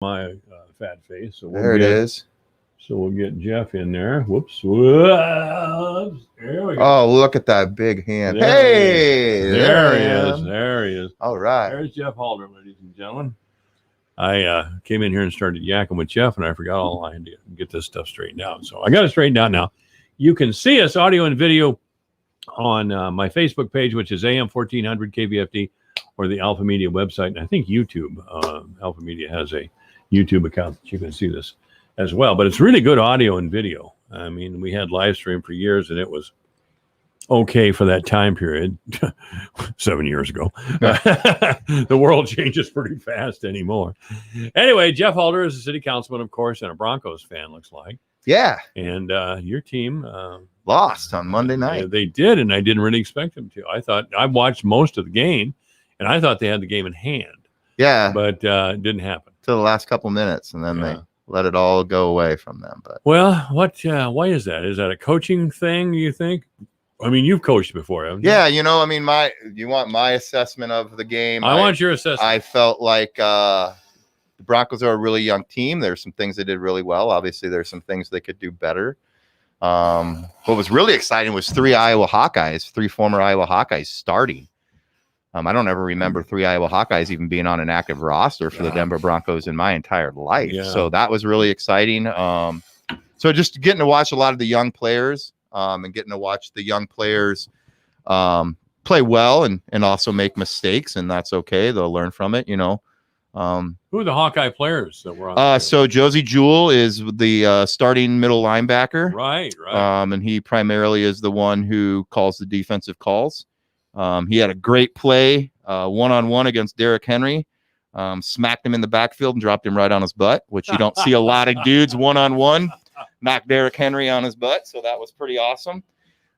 my fat face. There it is. So we'll get Jeff in there. Whoops. Whoops. There we go. Oh, look at that big hand. There he is. There he is. All right. There's Jeff Halder, ladies and gentlemen. I came in here and started yakking with Jeff, and I forgot all I had to get this stuff straightened out. So I got it straightened out now. You can see us audio and video on my Facebook page, which is AM 1400 KVFD, or the Alpha Media website. And I think YouTube, Alpha Media has a YouTube account that you can see this as well. But it's really good audio and video. I mean, we had live stream for years, and it was okay for that time period 7 years ago. The world changes pretty fast anymore. Anyway, Jeff Halder is a city councilman, of course, and a Broncos fan, looks like. Yeah. And your team lost on Monday night. They did, and I didn't really expect them to. I watched most of the game, and I thought they had the game in hand. Yeah. But it didn't happen. Till the last couple minutes, and then they let it all go away from them. But why is that? Is that a coaching thing, you think? I mean, you've coached before, haven't you? Yeah, you want my assessment of the game. I want your assessment. I felt like the Broncos are a really young team. There's some things they did really well. Obviously, there's some things they could do better. What was really exciting was three former Iowa Hawkeyes starting. I don't ever remember three Iowa Hawkeyes even being on an active roster for the Denver Broncos in my entire life. Yeah. So that was really exciting. So just getting to watch a lot of the young players. And getting to watch the young players play well and also make mistakes, and that's okay. They'll learn from it, Who are the Hawkeye players that were on? So Josie Jewell is the starting middle linebacker. Right. And he primarily is the one who calls the defensive calls. He had a great play one-on-one against Derrick Henry. Smacked him in the backfield and dropped him right on his butt, which you don't see a lot of dudes one-on-one. Knocked Derrick Henry on his butt, so that was pretty awesome.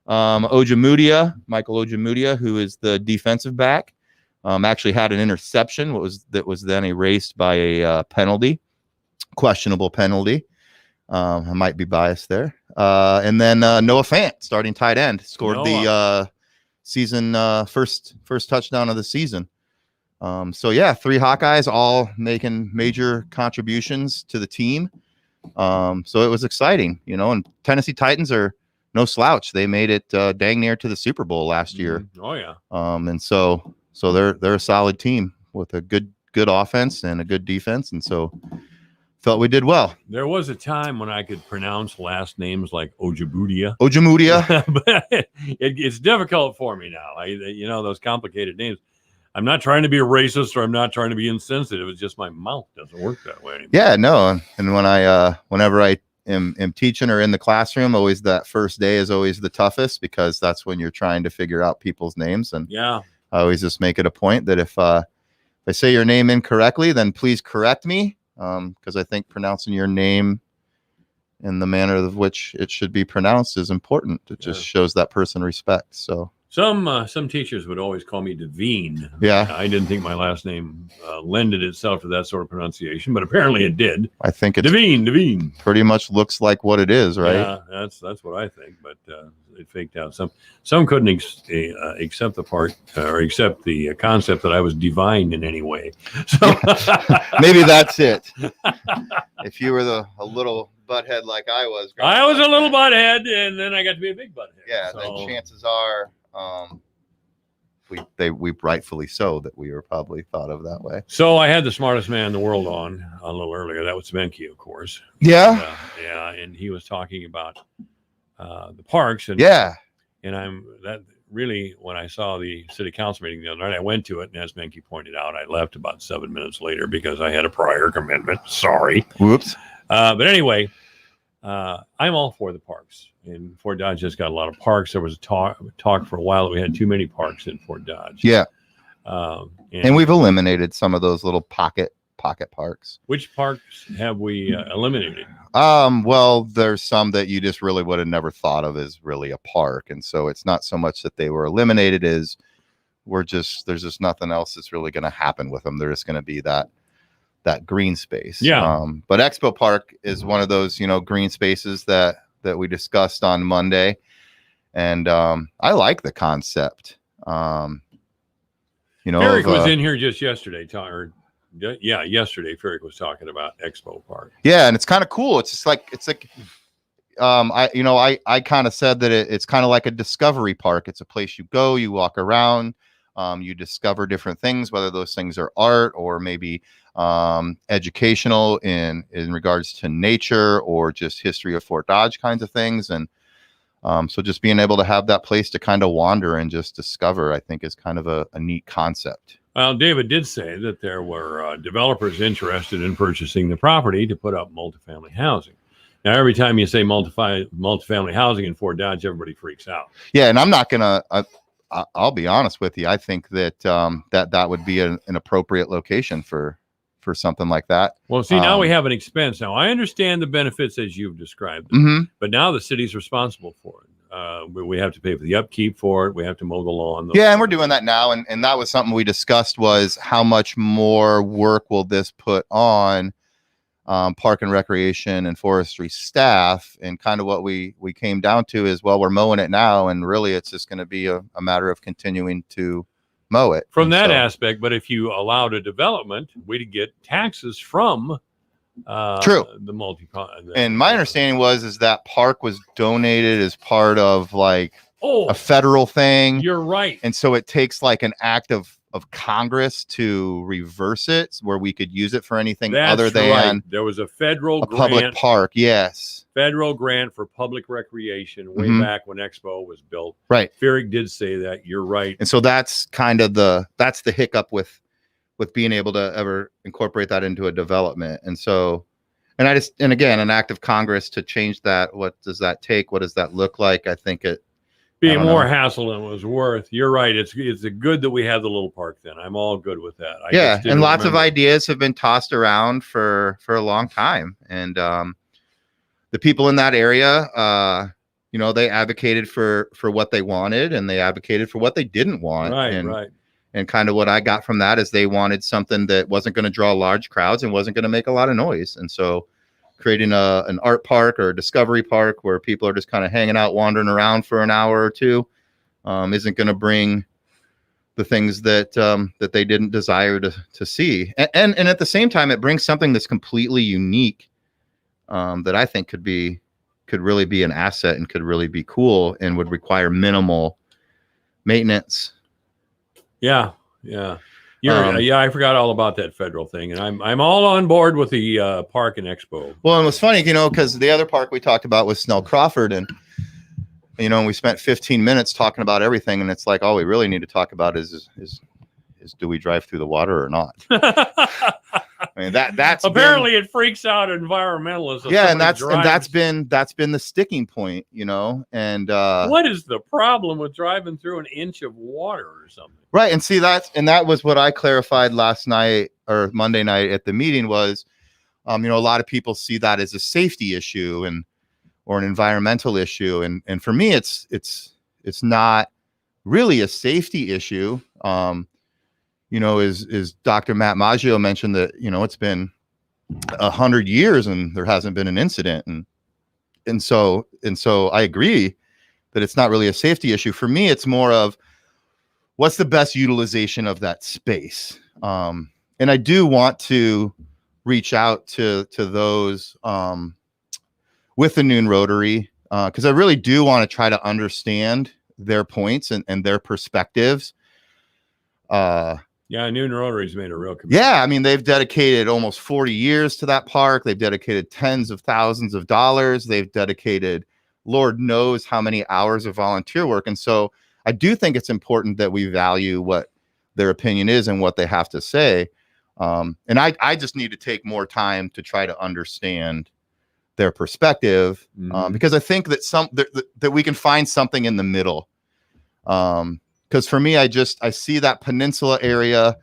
Michael Ojemudia, who is the defensive back, actually had an interception that was then erased by a questionable penalty. I might be biased there. And then Noah Fant, starting tight end, scored the season first touchdown of the season. So three Hawkeyes all making major contributions to the team. So it was exciting, and Tennessee Titans are no slouch. They made it dang near to the Super Bowl last year. Oh yeah. And so they're a solid team with a good offense and a good defense, and so felt we did well. There was a time when I could pronounce last names like Ojemudia, but it's difficult for me now. Those complicated names. I'm not trying to be a racist or I'm not trying to be insensitive. It's just my mouth doesn't work that way anymore. Yeah, no. And whenever I am teaching or in the classroom, always that first day is always the toughest because that's when you're trying to figure out people's names. And I always just make it a point that if I say your name incorrectly, then please correct me because I think pronouncing your name in the manner of which it should be pronounced is important. It just shows that person respect. So. Some teachers would always call me Devine. Yeah. I didn't think my last name lended itself to that sort of pronunciation, but apparently it did. I think it's Devine. Pretty much looks like what it is, right? Yeah, that's what I think, but it faked out. Some couldn't accept the part or accept the concept that I was divine in any way. So maybe that's it. If you were a little butthead like I was. I was a little butthead, and then I got to be a big butthead. Yeah, so. Then chances are we rightfully so that we were probably thought of that way. So I had the smartest man in the world on a little earlier. That was Svenke, of course. Yeah. And he was talking about the parks. And that really, when I saw the city council meeting the other night, I went to it, and as Svenke pointed out, I left about 7 minutes later because I had a prior commitment. Sorry. Whoops. But anyway, I'm all for the parks. And Fort Dodge has got a lot of parks. There was a talk for a while that we had too many parks in Fort Dodge. Yeah. And we've eliminated some of those little pocket parks. Which parks have we eliminated? Well, there's some that you just really would have never thought of as really a park. And so it's not so much that they were eliminated as there's just nothing else that's really going to happen with them. They're just going to be that green space. Yeah. But Expo Park is one of those, green spaces that we discussed on Monday. And I like the concept. Eric was in here just yesterday, Yeah, yesterday Ferrick was talking about Expo Park. Yeah, and it's kind of cool. It's like I kind of said that it's kind of like a discovery park. It's a place you go, you walk around, you discover different things, whether those things are art or maybe educational in regards to nature or just history of Fort Dodge kinds of things. And so just being able to have that place to kind of wander and just discover, I think, is kind of a neat concept. Well, David did say that there were developers interested in purchasing the property to put up multifamily housing. Now, every time you say multifamily housing in Fort Dodge, everybody freaks out. Yeah, and I'm not gonna. I'll be honest with you. I think that that would be an appropriate location for something like that. Well, see, now we have an expense. Now, I understand the benefits as you've described them, Mm-hmm. but now the city's responsible for it. We have to pay for the upkeep for it. We have to mow the lawn. Yeah, and we're doing that now. And that was something we discussed, was how much more work will this put on Park and Recreation and Forestry staff. And kind of what we came down to is, well, we're mowing it now, and really it's just going to be a matter of continuing to mow it. From that aspect, but if you allowed a development, we'd get taxes from True. The and my understanding is that park was donated as part of like a federal thing. You're right. And so it takes like an act of Congress to reverse it, where we could use it for anything other than there was a federal public park. Yes. Federal grant for public recreation way back when Expo was built. Right. Ferrick did say that. You're right. And so that's kind of the hiccup with being able to ever incorporate that into a development. And so, and again, an act of Congress to change that. What does that take? What does that look like? I think it be more hassle than it was worth. You're right. It's good that we have the little park then. I'm all good with that. And lots of ideas have been tossed around for a long time. And the people in that area, they advocated for what they wanted, and they advocated for what they didn't want. Right. And kind of what I got from that is they wanted something that wasn't going to draw large crowds and wasn't going to make a lot of noise. And so creating an art park or a discovery park where people are just kind of hanging out, wandering around for an hour or two, isn't going to bring the things that they didn't desire to see. And at the same time, it brings something that's completely unique that I think could really be an asset and could really be cool and would require minimal maintenance. Yeah. I forgot all about that federal thing, and I'm all on board with the park and Expo. Well, and it was funny, because the other park we talked about was Snell Crawford, and we spent 15 minutes talking about everything, and it's like all we really need to talk about is do we drive through the water or not? I mean, that's apparently it freaks out environmentalists. Yeah, and that's been the sticking point, And what is the problem with driving through an inch of water or something? Right, and see that was what I clarified last night or Monday night at the meeting was, a lot of people see that as a safety issue or an environmental issue, and for me, it's not really a safety issue. Is Dr. Matt Maggio mentioned that, it's been 100 years and there hasn't been an incident. And so I agree that it's not really a safety issue. For me, it's more of what's the best utilization of that space. And I do want to reach out to those with the Noon Rotary, because I really do want to try to understand their points and their perspectives. Noon Rotary's made a real commitment. Yeah, I mean, they've dedicated almost 40 years to that park. They've dedicated tens of thousands of dollars. They've dedicated Lord knows how many hours of volunteer work. And so I do think it's important that we value what their opinion is and what they have to say. And I just need to take more time to try to understand their perspective, because I think that that we can find something in the middle. Because for me, I see that peninsula area.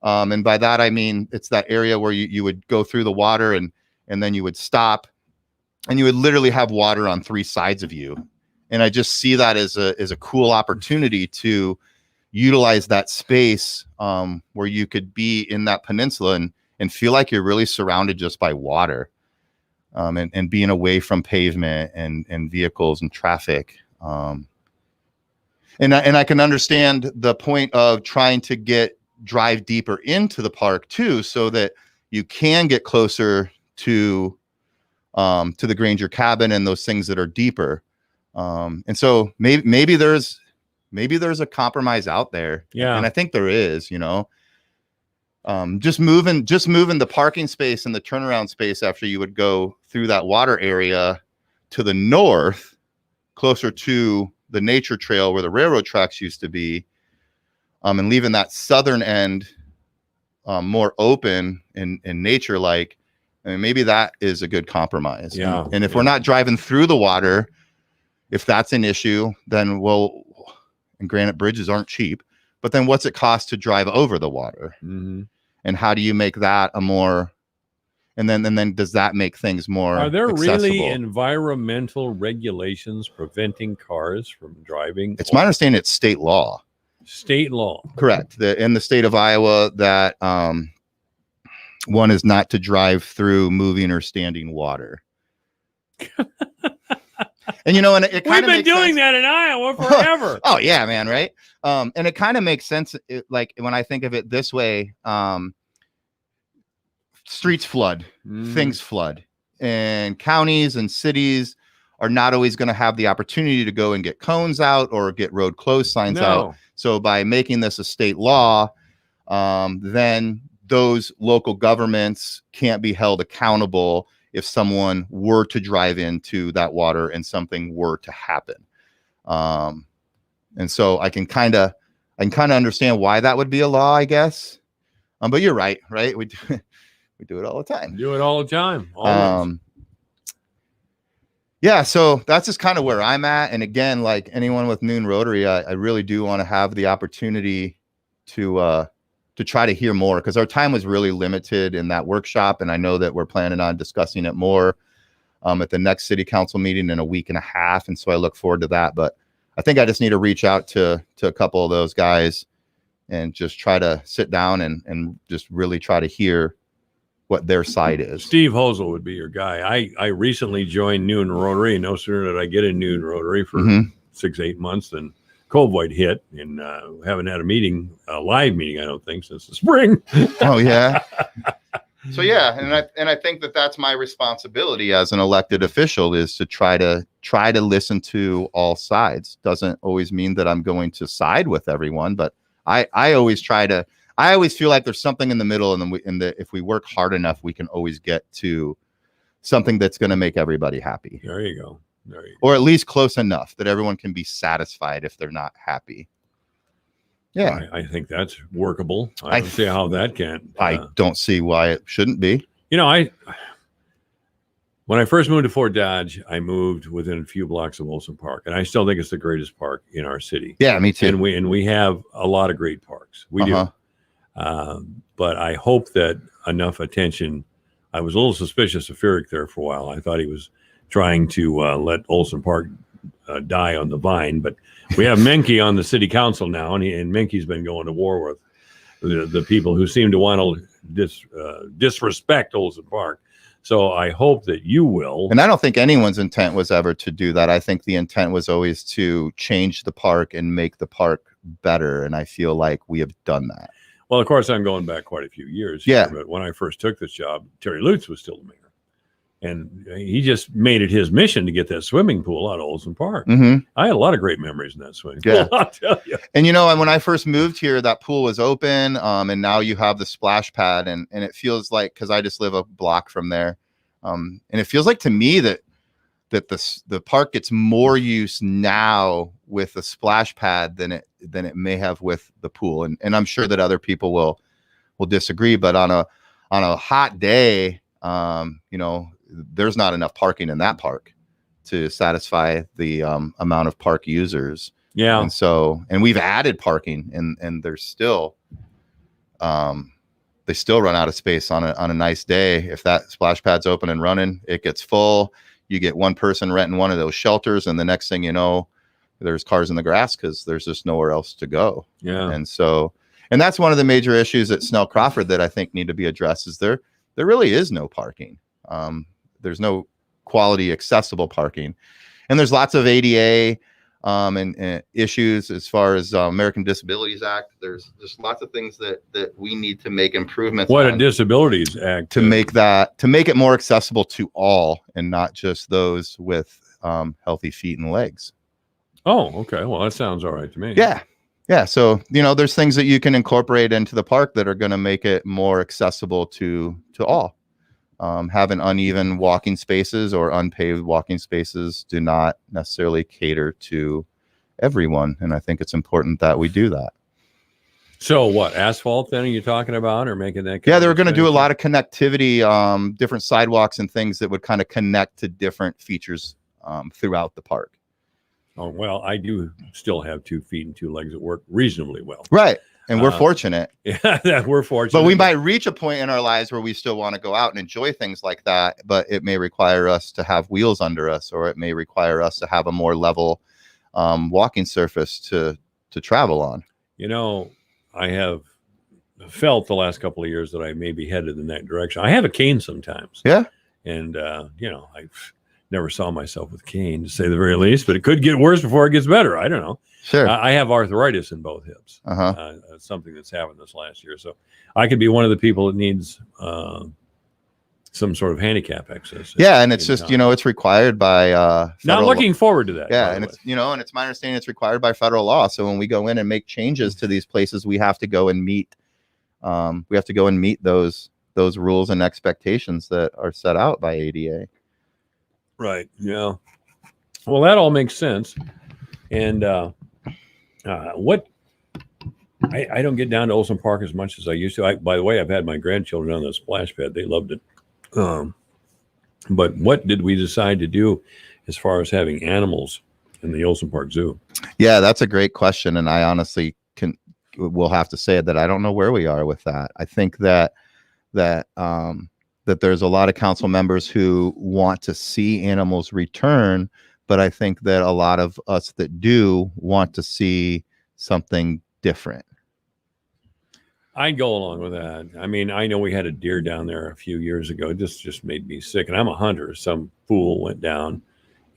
And by that, I mean, it's that area where you would go through the water and then you would stop and you would literally have water on three sides of you. And I just see that as a cool opportunity to utilize that space where you could be in that peninsula and feel like you're really surrounded just by water, and being away from pavement and vehicles and traffic. And I can understand the point of trying to get drive deeper into the park too, so that you can get closer to the Granger cabin and those things that are deeper. And so maybe there's a compromise out there. Yeah. And I think there is, just moving the parking space and the turnaround space after you would go through that water area to the north, closer to the nature trail where the railroad tracks used to be, and leaving that southern end more open and nature like. I mean, maybe that is a good compromise. Yeah. And if we're not driving through the water, if that's an issue, then and granite bridges aren't cheap, but then what's it cost to drive over the water? Mm-hmm. And how do you make that a more, and then does that make things more Are there accessible? really environmental regulations preventing cars from driving? It's my understanding it's state law. State law. Correct. In the state of Iowa, that one is not to drive through moving or standing water. And and it kind of we've been doing that in Iowa forever. Oh yeah, man, right? And it kind of makes sense. Like when I think of it this way, streets flood, things flood, and counties and cities are not always going to have the opportunity to go and get cones out or get road closed signs out. So by making this a state law, then those local governments can't be held accountable if someone were to drive into that water and something were to happen. And so I can kind of understand why that would be a law, I guess. But you're right? We do it all the time. Do it all the time. Always. Yeah, so that's just kind of where I'm at. And again, like anyone with Noon Rotary, I really do want to have the opportunity to try to hear more, because our time was really limited in that workshop. And I know that we're planning on discussing it more at the next city council meeting in a week and a half. And so I look forward to that. But I think I just need to reach out to a couple of those guys and just try to sit down and just really try to hear what their side is. Steve Hosel would be your guy. I recently joined Noon Rotary. No sooner did I get in Noon Rotary for 6-8 months than COVID hit, and haven't had a live meeting, I don't think, since the spring. Oh yeah. So yeah, and I think that that's my responsibility as an elected official, is to try to listen to all sides. Doesn't always mean that I'm going to side with everyone, but I always feel like there's something in the middle, and if we work hard enough, we can always get to something that's going to make everybody happy. There you go. Or at least close enough that everyone can be satisfied if they're not happy. Yeah, I think that's workable. I don't see how that can't. I don't see why it shouldn't be. When I first moved to Fort Dodge, I moved within a few blocks of Olson Park, and I still think it's the greatest park in our city. Yeah, me too. And we have a lot of great parks. We do. But I hope that enough attention. I was a little suspicious of Furyk there for a while. I thought he was trying to let Olson Park die on the vine, but we have Menke on the city council now, and Menke's been going to war with the people who seem to want to disrespect Olson Park. So I hope that you will. And I don't think anyone's intent was ever to do that. I think the intent was always to change the park and make the park better. And I feel like we have done that. Well, of course, I'm going back quite a few years. Yeah. But when I first took this job, Terry Lutz was still the mayor. And he just made it his mission to get that swimming pool out of Olson Park. I had a lot of great memories in that swimming pool, I'll tell you. And and when I first moved here, that pool was open, and now you have the splash pad, and it feels like, because I just live a block from there, and it feels like to me that the park gets more use now with the splash pad than it may have with the pool, and I'm sure that other people will disagree, but on a hot day, there's not enough parking in that park to satisfy the amount of park users. Yeah. And we've added parking, and there's still they still run out of space on a nice day. If that splash pad's open and running, it gets full. You get one person renting one of those shelters, and the next thing you know, there's cars in the grass because there's just nowhere else to go. Yeah. And that's one of the major issues at Snell Crawford that I think need to be addressed, is there really is no parking. There's no quality accessible parking, and there's lots of ADA and issues as far as American Disabilities Act. There's just lots of things that we need to make improvements What a on Disabilities Act to make it more accessible to all and not just those with healthy feet and legs. Oh, okay. Well, that sounds all right to me. Yeah. So, there's things that you can incorporate into the park that are going to make it more accessible to all. Having uneven walking spaces or unpaved walking spaces do not necessarily cater to everyone. And I think it's important that we do that. So what, asphalt then are you talking about, or making that? Yeah, they were going to do a lot of connectivity, different sidewalks and things that would kind of connect to different features throughout the park. Oh, well, I do still have 2 feet and 2 legs that work reasonably well. Right. And we're fortunate. Yeah, that we're fortunate. But we might reach a point in our lives where we still want to go out and enjoy things like that, but it may require us to have wheels under us, or it may require us to have a more level walking surface to travel on. I have felt the last couple of years that I may be headed in that direction. I have a cane sometimes. Yeah. And, I never saw myself with cane, to say the very least, but it could get worse before it gets better. I don't know. Sure. I have arthritis in both hips. Something that's happened this last year. So I could be one of the people that needs some sort of handicap access. Yeah. And it's just, it's required by now I'm looking forward to that. Yeah. And it's, and it's my understanding it's required by federal law. So when we go in and make changes to these places, we have to go and meet those rules and expectations that are set out by ADA. Right. Yeah. Well, that all makes sense. And what I don't get down to Olson Park as much as I used to. By the way, I've had my grandchildren on the splash pad. They loved it. But what did we decide to do as far as having animals in the Olson Park Zoo? Yeah, that's a great question. And I honestly will have to say that I don't know where we are with that. I think that there's a lot of council members who want to see animals return, but I think that a lot of us that do want to see something different. I'd go along with that. I mean, I know we had a deer down there a few years ago. It just made me sick. And I'm a hunter. Some fool went down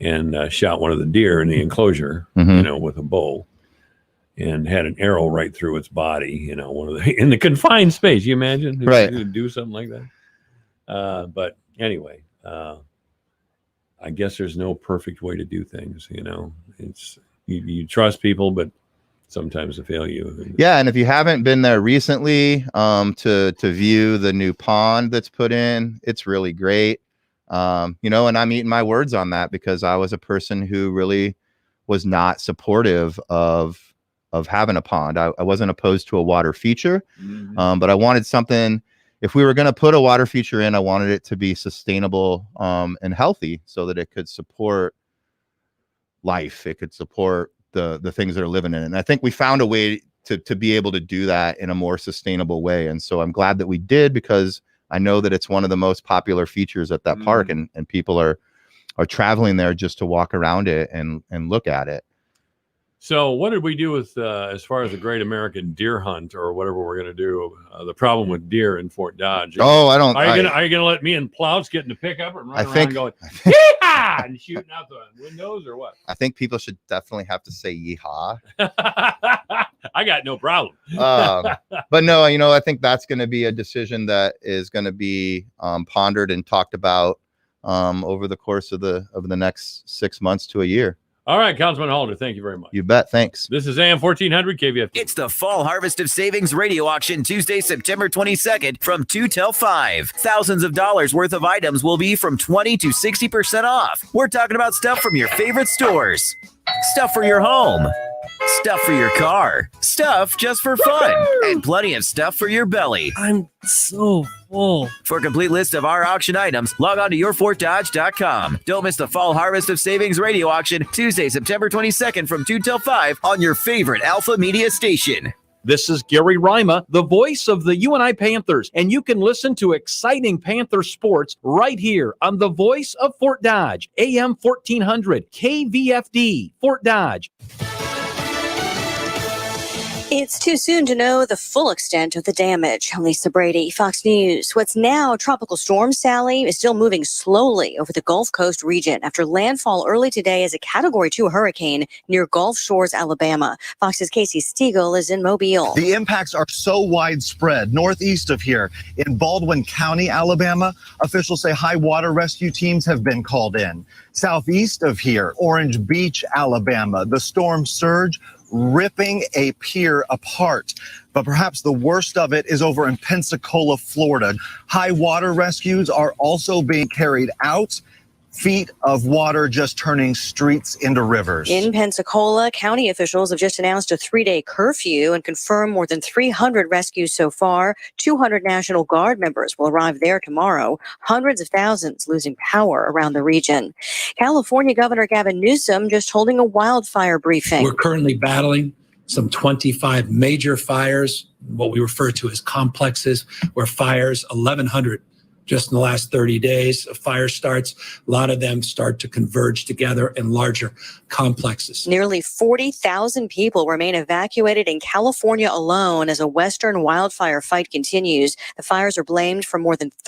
and shot one of the deer in the enclosure, with a bow, and had an arrow right through its body, in the confined space. You imagine? Right. To do something like that. But anyway, I guess there's no perfect way to do things. It's you trust people, but sometimes they fail you. Yeah, and if you haven't been there recently, to view the new pond that's put in, it's really great. And I'm eating my words on that because I was a person who really was not supportive of having a pond. I wasn't opposed to a water feature, but I wanted something. If we were going to put a water feature in, I wanted it to be sustainable and healthy so that it could support life. It could support the things that are living in it. And I think we found a way to be able to do that in a more sustainable way. And so I'm glad that we did, because I know that it's one of the most popular features at that park, and people are traveling there just to walk around it and look at it. So what did we do with as far as the Great American Deer Hunt, or whatever we're going to do? The problem with deer in Fort Dodge. Oh, I don't. Are you going to let me and Plouts get in the pickup and run around going yeehaw and shooting out the windows, or what? I think people should definitely have to say yeehaw. I got no problem. But no, I think that's going to be a decision that is going to be pondered and talked about over the course of the next 6 months to a year. All right, Councilman Halder, thank you very much. You bet. Thanks. This is AM 1400 KVF. It's the Fall Harvest of Savings radio auction Tuesday, September 22nd from 2 till 5. Thousands of dollars worth of items will be from 20 to 60% off. We're talking about stuff from your favorite stores, stuff for your home, stuff for your car, stuff just for fun, and plenty of stuff for your belly. I'm so full. For a complete list of our auction items, log on to yourfortdodge.com. Don't miss the Fall Harvest of Savings radio auction Tuesday, September 22nd from 2 till 5 on your favorite Alpha Media station. This is Gary Rima, the voice of the UNI Panthers, and you can listen to exciting Panther sports right here on the Voice of Fort Dodge, AM 1400, KVFD, Fort Dodge. It's too soon to know the full extent of the damage. Lisa Brady, Fox News. What's now Tropical Storm Sally is still moving slowly over the Gulf Coast region after landfall early today as a Category 2 hurricane near Gulf Shores, Alabama. Fox's Casey Stiegel is in Mobile. The impacts are so widespread. Northeast of here in Baldwin County, Alabama, officials say high water rescue teams have been called in. Southeast of here, Orange Beach, Alabama, the storm surge ripping a pier apart. But perhaps the worst of it is over in Pensacola, Florida. High water rescues are also being carried out. Feet of water just turning streets into rivers. In Pensacola, county officials have just announced a 3-day curfew and confirmed more than 300 rescues so far. 200 National Guard members will arrive there tomorrow. Hundreds of thousands losing power around the region. California Governor Gavin Newsom just holding a wildfire briefing. We're currently battling some 25 major fires, what we refer to as complexes, where fires, 1,100 just in the last 30 days of fire starts. A lot of them start to converge together in larger complexes. Nearly 40,000 people remain evacuated in California alone as a western wildfire fight continues. The fires are blamed for more than